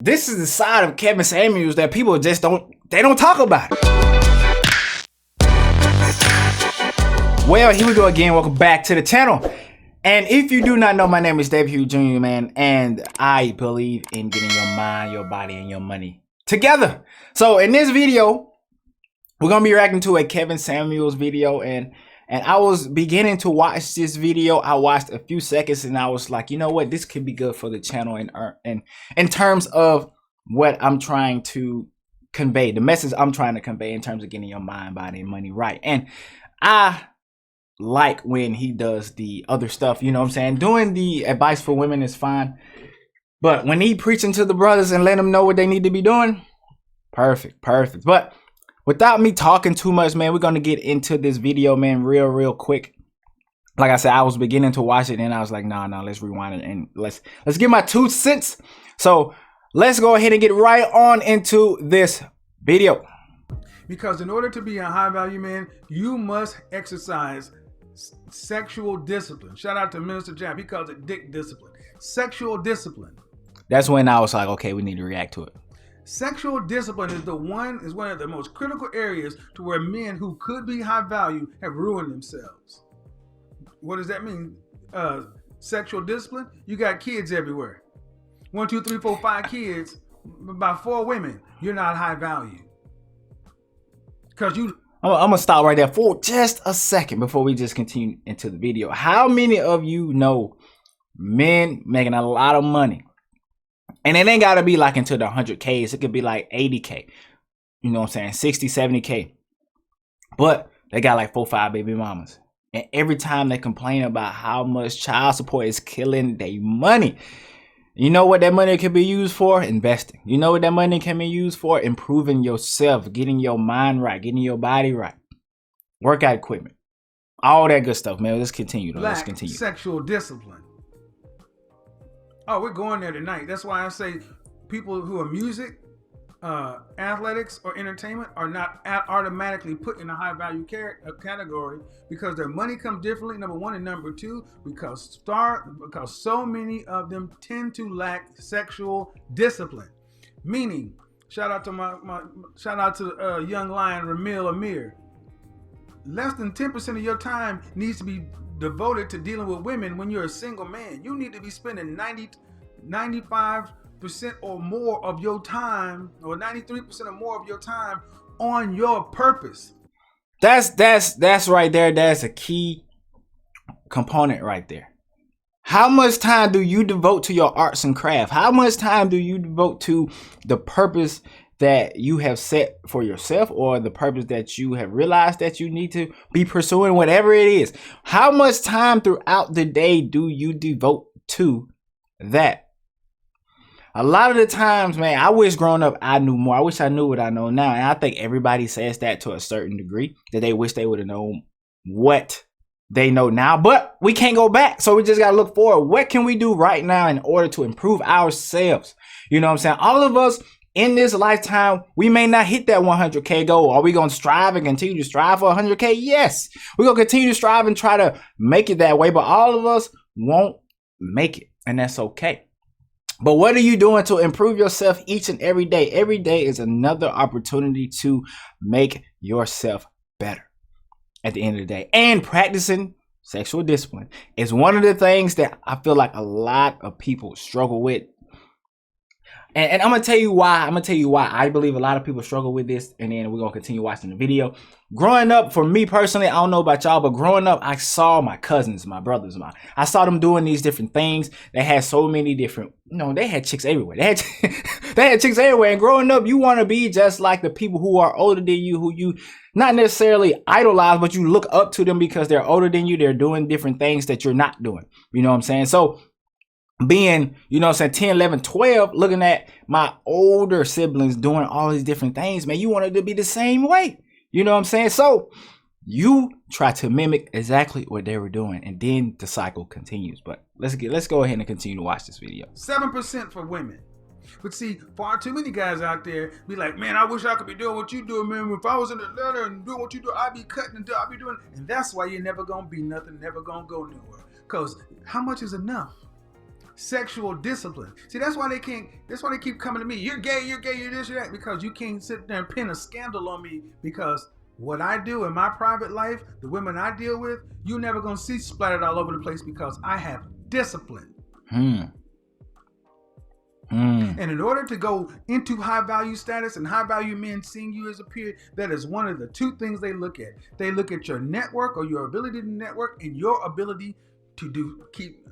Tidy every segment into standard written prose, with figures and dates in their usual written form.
this is the side of Kevin Samuels that people just don't talk about. Well, here we go again. Welcome back to the channel. And if you do not know, my name is RobinHood Jr., man, and I believe in getting your mind, your body, and your money together. So in this video, we're gonna be reacting to a Kevin Samuels video, and I was beginning to watch this video. I watched a few seconds and I was like, you know what, this could be good for the channel and in terms of what I'm trying to convey, the message I'm trying to convey in terms of getting your mind, body, and money right. And I like when he does the other stuff, you know what I'm saying? Doing the advice for women is fine, but when he preaching to the brothers and let them know what they need to be doing, perfect. But without me talking too much, man, we're gonna get into this video, man, real quick. Like I said, I was beginning to watch it and I was like, nah, let's rewind it and let's get my 2 cents. So let's go ahead and get right on into this video. Because in order to be a high value man, you must exercise sexual discipline. Shout out to Minister Jab. He calls it dick discipline. Sexual discipline. That's when I was like, okay, we need to react to it. Sexual discipline is one of the most critical areas to where men who could be high value have ruined themselves. What does that mean? Sexual discipline? You got kids everywhere. 1, 2, 3, 4, 5 kids, about 4 women. You're not high value. Because I'm gonna stop right there for just a second before we just continue into the video. How many of you know men making a lot of money? And it ain't gotta be like into the 100Ks. It could be like 80K. You know what I'm saying? 60, 70K. But they got like 4, 5 baby mamas. And every time they complain about how much child support is killing their money, you know what that money can be used for? Investing. You know what that money can be used for? Improving yourself, getting your mind right, getting your body right, workout equipment, all that good stuff, man. Let's continue. Let's continue. Sexual discipline. Oh, we're going there tonight. That's why I say people who are music, athletics, or entertainment are not automatically put in a high value category because their money comes differently, number one, and number two, because so many of them tend to lack sexual discipline. Meaning, shout out to young lion Ramil Amir. Less than 10% of your time needs to be devoted to dealing with women when you're a single man. You need to be spending 95% or more of your time, or 93% or more of your time on your purpose. That's right there. That's a key component right there. How much time do you devote to your arts and craft? How much time do you devote to the purpose that you have set for yourself, or the purpose that you have realized that you need to be pursuing, whatever it is? How much time throughout the day do you devote to that? A lot of the times, man, I wish growing up I knew more. I wish I knew what I know now. And I think everybody says that to a certain degree, that they wish they would have known what they know now. But we can't go back. So we just got to look forward. What can we do right now in order to improve ourselves? You know what I'm saying? All of us in this lifetime, we may not hit that 100K goal. Are we going to strive and continue to strive for 100K? Yes. We're going to continue to strive and try to make it that way. But all of us won't make it. And that's okay. But what are you doing to improve yourself each and every day? Every day is another opportunity to make yourself better at the end of the day. And practicing sexual discipline is one of the things that I feel like a lot of people struggle with. And I'm going to tell you why. I believe a lot of people struggle with this. And then we're going to continue watching the video. Growing up, for me personally, I don't know about y'all, but growing up, I saw my cousins, my brothers, I saw them doing these different things. They had so many different, they had chicks everywhere. They had chicks everywhere. And growing up, you want to be just like the people who are older than you, who you not necessarily idolize, but you look up to them because they're older than you. They're doing different things that you're not doing. You know what I'm saying? So being, 10, 11, 12, looking at my older siblings doing all these different things, man, you wanted to be the same way. You know what I'm saying? So you try to mimic exactly what they were doing, and then the cycle continues. But let's go ahead and continue to watch this video. 7% for women. But see, far too many guys out there be like, man, I wish I could be doing what you do, man. If I was in Atlanta and doing what you do, I'd be cutting and I'd be doing. And that's why you're never going to be nothing, never going to go nowhere. Because how much is enough? sexual discipline. See, that's why they keep coming to me. You're gay, you're this, you're that, because you can't sit there and pin a scandal on me, because what I do in my private life, the women I deal with, you're never gonna see splattered all over the place, because I have discipline. And in order to go into high value status and high value men seeing you as a peer, that is one of the two things they look at. They look at your network, or your ability to network, and your ability to keep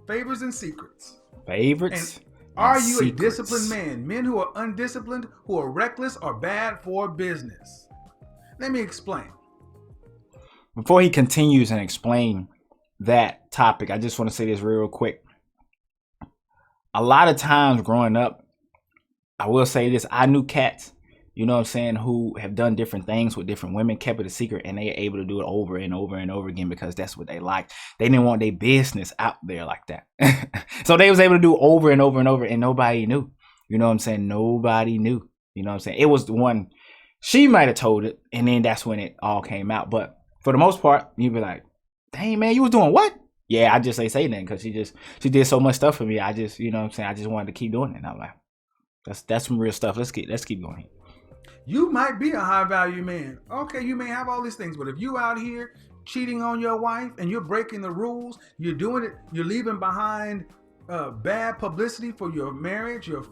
favors and secrets. Favorites. And are you a disciplined man? Men who are undisciplined, who are reckless, are bad for business. Let me explain. Before he continues and explain that topic, I just want to say this real quick. A lot of times growing up, I will say this, I knew cats, you know what I'm saying, who have done different things with different women, kept it a secret, and they are able to do it over and over and over again because that's what they like. They didn't want their business out there like that. So they was able to do over and over and over, and nobody knew. You know what I'm saying? Nobody knew. You know what I'm saying? It was the one, she might have told it, and then that's when it all came out. But for the most part, you'd be like, dang, man, you was doing what? Yeah, I just ain't say nothing because she did so much stuff for me. I just, you know what I'm saying, I just wanted to keep doing it. And I'm like, that's some real stuff. Let's keep going. You might be a high value man. Okay, you may have all these things, but if you out here cheating on your wife and you're breaking the rules, you're doing it, you're leaving behind bad publicity for your marriage, your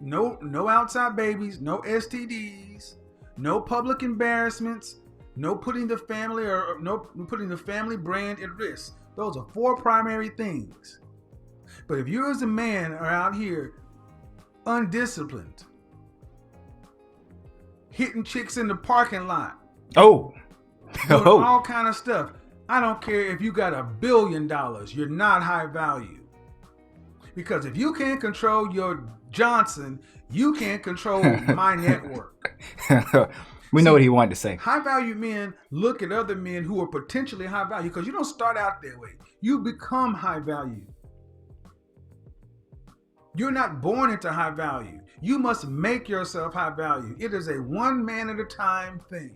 no outside babies, no STDs, no public embarrassments, no putting the family or no putting the family brand at risk. Those are 4 primary things. But if you as a man are out here undisciplined, hitting chicks in the parking lot, doing all kind of stuff, I don't care if you got $1 billion, you're not high value. Because if you can't control your Johnson, you can't control my network. We know what he wanted to say. High value men look at other men who are potentially high value, because you don't start out that way. You become high value. You're not born into high value. You must make yourself high value. It is a one man at a time thing.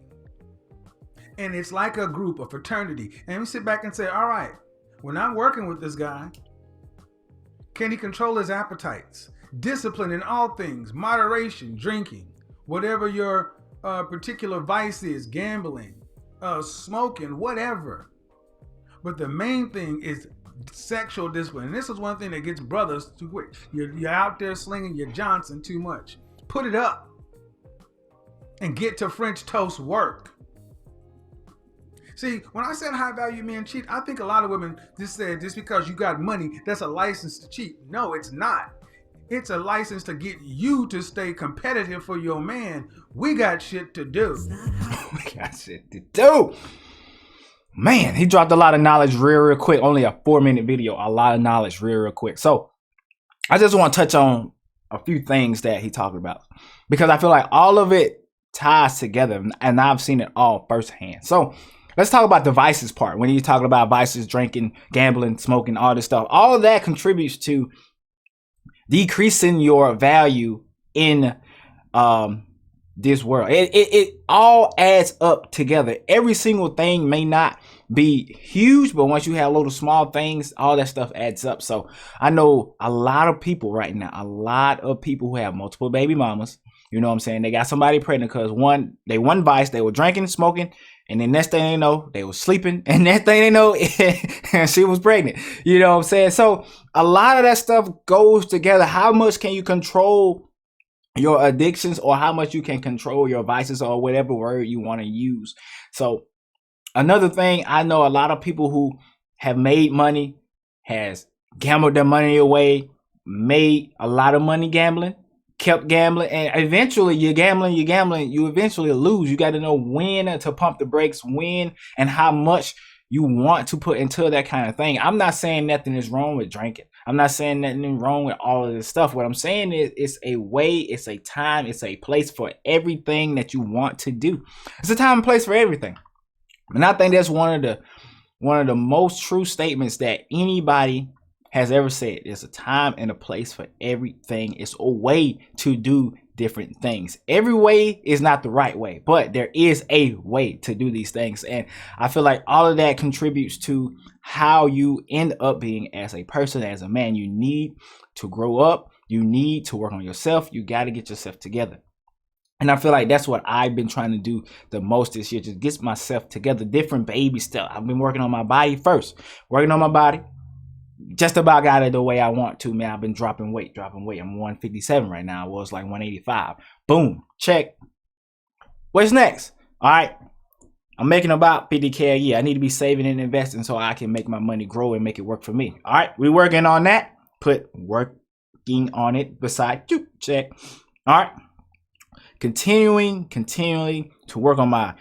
And it's like a group, a fraternity. And we sit back and say, all right, when I'm working with this guy, can he control his appetites? Discipline in all things, moderation, drinking, whatever your particular vice is, gambling, smoking, whatever. But the main thing is sexual discipline. And this is one thing that gets brothers too quick. You're out there slinging your Johnson too much. Put it up and get to French toast work. See, when I said high value men cheat, I think a lot of women just said just because you got money, that's a license to cheat. No, it's not. It's a license to get you to stay competitive for your man. We got shit to do. We got shit to do. Man, he dropped a lot of knowledge real quick. Only a 4-minute video. A lot of knowledge real quick. So I just want to touch on a few things that he talked about, because I feel like all of it ties together, and I've seen it all firsthand. So let's talk about the vices part. When you're talking about vices, drinking, gambling, smoking, all this stuff, all of that contributes to decreasing your value in this world. It all adds up together. Every single thing may not be huge, but once you have little small things, all that stuff adds up. So I know a lot of people right now, a lot of people who have multiple baby mamas, you know what I'm saying? They got somebody pregnant because one vice, they were drinking, smoking, and then next thing they know, they were sleeping, and next thing they know, she was pregnant. You know what I'm saying? So a lot of that stuff goes together. How much can you control your addictions, or how much you can control your vices, or whatever word you want to use? So another thing, I know a lot of people who have made money, has gambled their money away, made a lot of money gambling, kept gambling, and eventually you're gambling, you eventually lose. You got to know when to pump the brakes, when and how much you want to put into that kind of thing. I'm not saying nothing is wrong with drinking. I'm not saying nothing wrong with all of this stuff. What I'm saying is it's a way, it's a time, it's a place for everything that you want to do. It's a time and place for everything. And I think that's one of the most true statements that anybody has ever said. There's a time and a place for everything. It's a way to do different things. Every way is not the right way, but there is a way to do these things. And I feel like all of that contributes to how you end up being as a person, as a man. You need to grow up. You need to work on yourself. You got to get yourself together. And I feel like that's what I've been trying to do the most this year, just get myself together, different baby stuff. I've been working on my body first, working on my body. Just about got it the way I want to, man. I've been dropping weight. I'm 157 right now. I was like 185. Boom, check. What's next? All right, I'm making about 50K a year. I need to be saving and investing so I can make my money grow and make it work for me. All right, we working on that. Put working on it beside you. Check. All right. Continually to work on my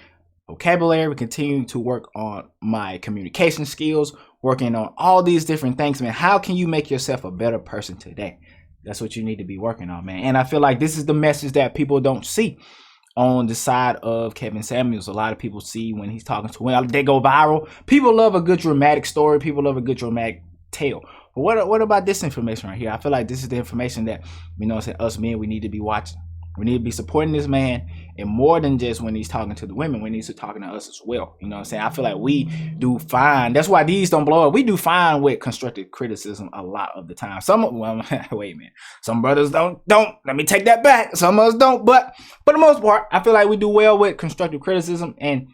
vocabulary, continuing to work on my communication skills, working on all these different things, man. How can you make yourself a better person today? That's what you need to be working on, man. And I feel like this is the message that people don't see on the side of Kevin Samuels. A lot of people see when he's talking to women, they go viral. People love a good dramatic story. People love a good dramatic tale. But what about this information right here? I feel like this is the information that, you know, us men, we need to be watching. We need to be supporting this man, and more than just when he's talking to the women, when he's talking to us as well. You know what I'm saying? I feel like we do fine. That's why these don't blow up. We do fine with constructive criticism a lot of the time. Well, wait a minute. Some brothers don't. Let me take that back. Some of us don't. But for the most part, I feel like we do well with constructive criticism. And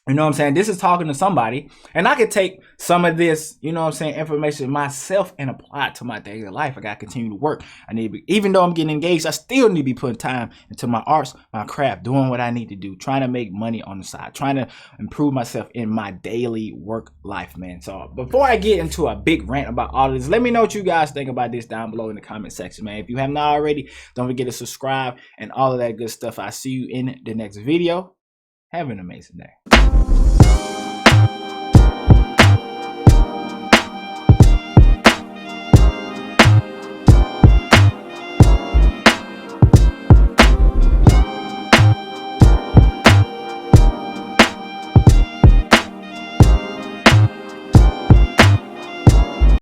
you know what I'm saying? This is talking to somebody, and I could take some of this, you know what I'm saying, information myself and apply it to my daily life. I got to continue to work. I need to be, even though I'm getting engaged, I still need to be putting time into my arts, my craft, doing what I need to do, trying to make money on the side, trying to improve myself in my daily work life, man. So before I get into a big rant about all of this, let me know what you guys think about this down below in the comment section, man. If you have not already, don't forget to subscribe and all of that good stuff. I'll see you in the next video. Have an amazing day.